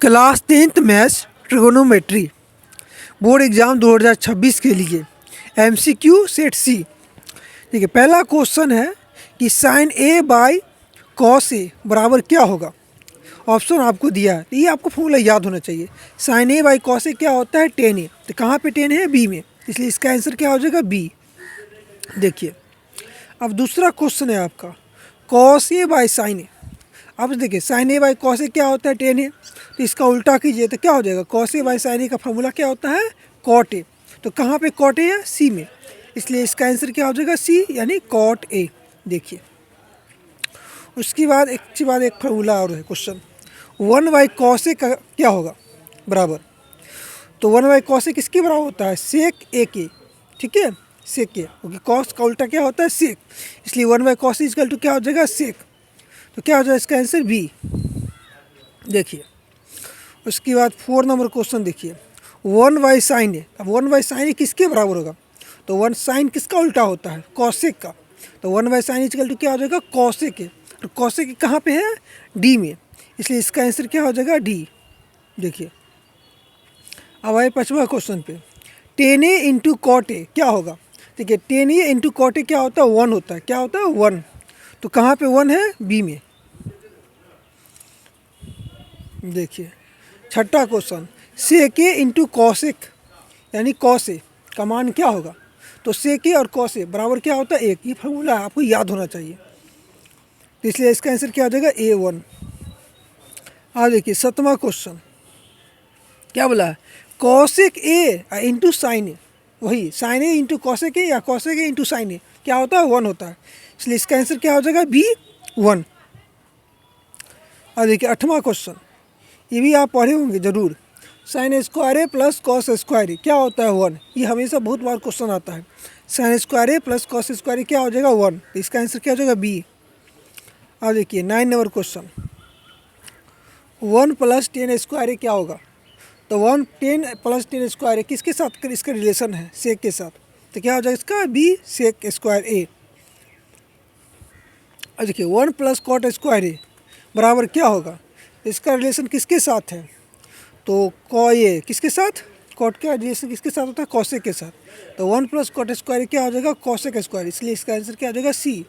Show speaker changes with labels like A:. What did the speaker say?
A: Class 10th maths trigonometry board exam 2026 के लिए MCQ set सी। ठीक है, पहला क्वेश्चन है कि sign A by cos A बराबर क्या होगा। ऑप्शन आपको दिया है, तो ये आपको फॉर्मूला याद होना चाहिए। Sign A by cos A क्या होता है, टेन ए। तो कहाँ पे टेन है, बी में, इसलिए इसका आंसर क्या हो जाएगा, बी। देखिए अब दूसरा क्वेश्चन है आपका कॉस ए बाई साइन ए। अब देखिए sign A by cos A क्या होता है, टेन ए। तो इसका उल्टा कीजिए तो क्या हो जाएगा, कॉस ए बाई साइन ए का फॉर्मूला क्या होता है, कॉट ए। तो कहाँ पे कॉट ए है, सी में, इसलिए इसका आंसर क्या हो जाएगा, सी यानी कॉट ए। देखिए उसके बाद एक फार्मूला और है question, one by cos A का क्या होगा बराबर। तो वन बाई कॉस ए किसके बराबर होता है, सेक ए के। ठीक है, सेक ए, क्योंकि कॉस का उल्टा क्या होता है, सेक, इसलिए one by cos is equal to क्या हो जाएगा, सेक। तो क्या हो जाएगा इसका आंसर, बी। देखिए उसके बाद 4 नंबर क्वेश्चन देखिए, वन बाई साइन ए। अब वन बाई साइन ए किसके बराबर होगा, तो वन साइन किसका उल्टा होता है, कॉसेक का। तो one by sine is equal to क्या हो जाएगा, कॉसेक के। और कॉसेक के कहाँ पे है, डी में, इसलिए इसका आंसर क्या हो जाएगा, डी। देखिए अब आए 5वां क्वेश्चन पे, tan A into cot A क्या होगा। देखिए tan A into cot A क्या होता है, वन होता है, क्या होता है, वन। तो कहाँ पे वन है, बी में। देखिए 6ठा क्वेश्चन, सेक ए इंटू कॉसेक यानी कॉस ए का मान क्या होगा। तो सेक ए और कॉस ए बराबर क्या होता है, एक। ये फार्मूला आपको याद होना चाहिए, तो इसलिए इसका आंसर क्या हो जाएगा, ए वन। अब देखिए 7वां क्वेश्चन क्या बोला है, cosec A into sine A. वही sine A into cosec A या cosec A into sine A क्या होता है, वन होता है, इसलिए इसका आंसर क्या हो जाएगा, बी वन। अब देखिए 8वां क्वेश्चन, ये भी आप पढ़े होंगे जरूर, sine square A plus cos square A क्या होता है, वन। ये हमेशा बहुत बार क्वेश्चन आता है, sine square A plus cos square A क्या हो जाएगा, वन। तो इसका आंसर क्या हो जाएगा, बी। अब देखिए 9 number question, one plus ten square A क्या होगा। तो one ten plus ten square A किसके साथ इसका रिलेशन है, सेक के साथ। तो क्या हो जाएगा इसका, बी सेक स्क्वायर ए। अब देखिए वन प्लस कॉट स्क्वायर ए बराबर क्या होगा, इसका रिलेशन किसके साथ है, तो कॉ ए किसके साथ, कॉट का रिलेशन किसके साथ होता है, कॉसेक के साथ। तो वन प्लस कॉट स्क्वायर क्या हो जाएगा, कॉसेक स्क्वायर, इसलिए इसका आंसर क्या हो जाएगा, सी।